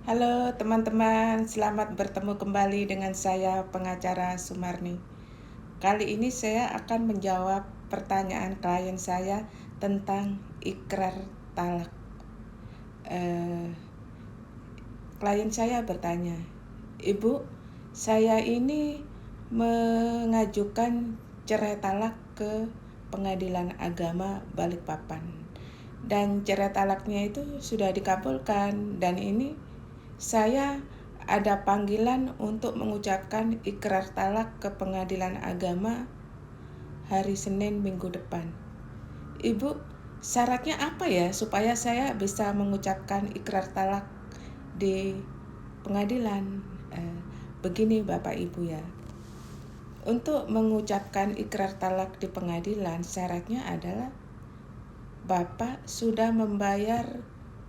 Halo teman-teman, selamat bertemu kembali dengan saya pengacara Sumarni. Kali ini saya akan menjawab pertanyaan klien saya tentang ikrar talak. Klien saya bertanya, "Ibu, saya ini mengajukan cerai talak ke Pengadilan Agama Balikpapan. Dan cerai talaknya itu sudah dikabulkan, dan ini saya ada panggilan untuk mengucapkan ikrar talak ke Pengadilan Agama hari Senin minggu depan. Ibu, syaratnya apa ya supaya saya bisa mengucapkan ikrar talak di pengadilan?" Begini Bapak Ibu ya, untuk mengucapkan ikrar talak di pengadilan syaratnya adalah Bapak sudah membayar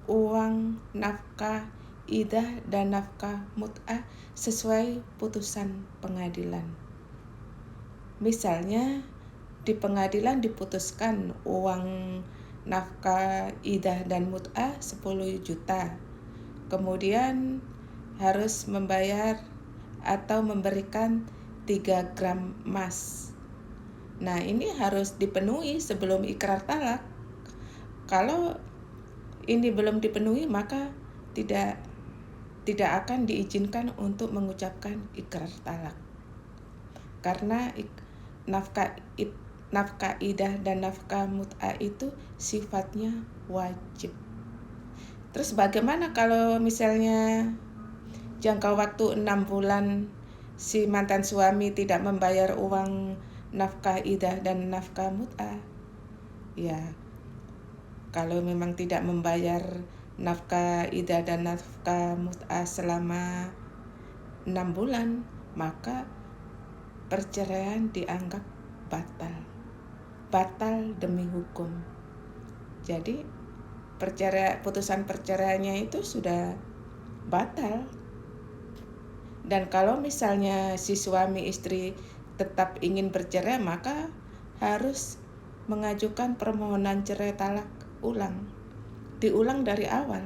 uang nafkah idah dan nafkah mut'ah sesuai putusan pengadilan. Misalnya di pengadilan diputuskan uang nafkah idah dan mut'ah 10 juta. Kemudian harus membayar atau memberikan 3 gram emas. Nah, ini harus dipenuhi sebelum ikrar talak. Kalau ini belum dipenuhi, maka tidak akan diizinkan untuk mengucapkan ikrar talak. Karena nafkah idah dan nafkah mut'ah itu sifatnya wajib. Terus bagaimana kalau misalnya jangka waktu 6 bulan si mantan suami tidak membayar uang nafkah idah dan nafkah mut'ah? Ya, kalau memang tidak membayar nafkah idah dan nafkah mut'ah selama 6 bulan, maka perceraian dianggap batal demi hukum. Jadi putusan perceraiannya itu sudah batal. Dan kalau misalnya si suami istri tetap ingin bercerai, maka harus mengajukan permohonan cerai talak diulang dari awal.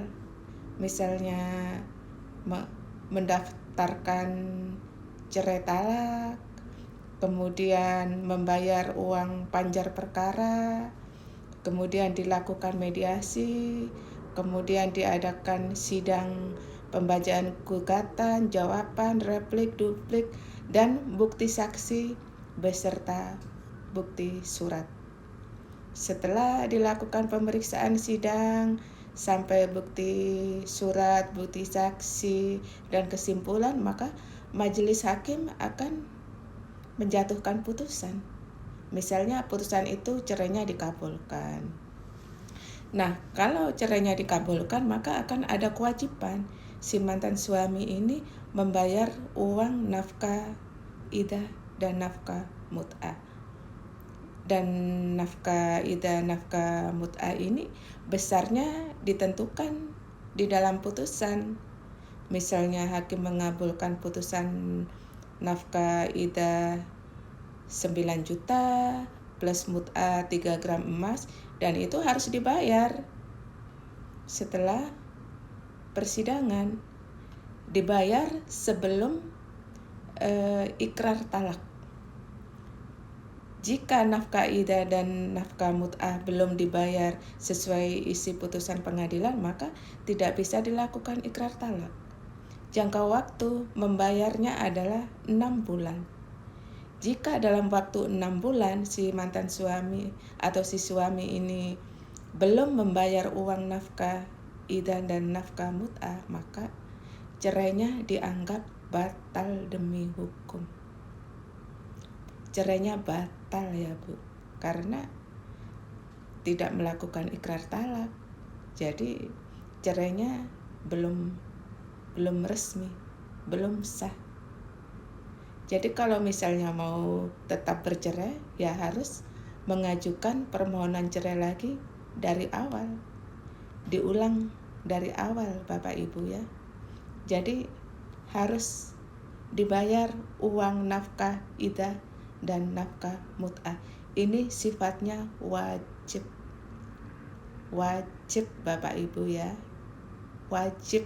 Misalnya mendaftarkan cerai talak, kemudian membayar uang panjar perkara, kemudian dilakukan mediasi, kemudian diadakan sidang pembacaan gugatan, jawaban, replik, duplik, dan bukti saksi beserta bukti surat. Setelah dilakukan pemeriksaan sidang sampai bukti surat, bukti saksi, dan kesimpulan, maka majelis hakim akan menjatuhkan putusan. Misalnya putusan itu cerainya dikabulkan. Nah, kalau cerainya dikabulkan, maka akan ada kewajiban si mantan suami ini membayar uang nafkah idah dan nafkah mut'ah. Dan nafkah idah nafkah mut'ah ini besarnya ditentukan di dalam putusan. Misalnya hakim mengabulkan putusan nafkah idah 9 juta plus mut'ah 3 gram emas, dan itu harus dibayar setelah persidangan, dibayar sebelum ikrar talak. Jika nafkah idah dan nafkah mut'ah belum dibayar sesuai isi putusan pengadilan, maka tidak bisa dilakukan ikrar talak. Jangka waktu membayarnya adalah 6 bulan. Jika dalam waktu 6 bulan si mantan suami atau si suami ini belum membayar uang nafkah idah dan nafkah mut'ah, maka cerainya dianggap batal demi hukum. Cerainya batal ya Bu, karena tidak melakukan ikrar talak. Jadi cerainya belum resmi, belum sah. Jadi kalau misalnya mau tetap bercerai, ya harus mengajukan permohonan cerai lagi dari awal. Diulang dari awal Bapak Ibu ya. Jadi harus dibayar uang nafkah idah dan nafkah mut'ah. Ini sifatnya wajib. Wajib Bapak Ibu ya. Wajib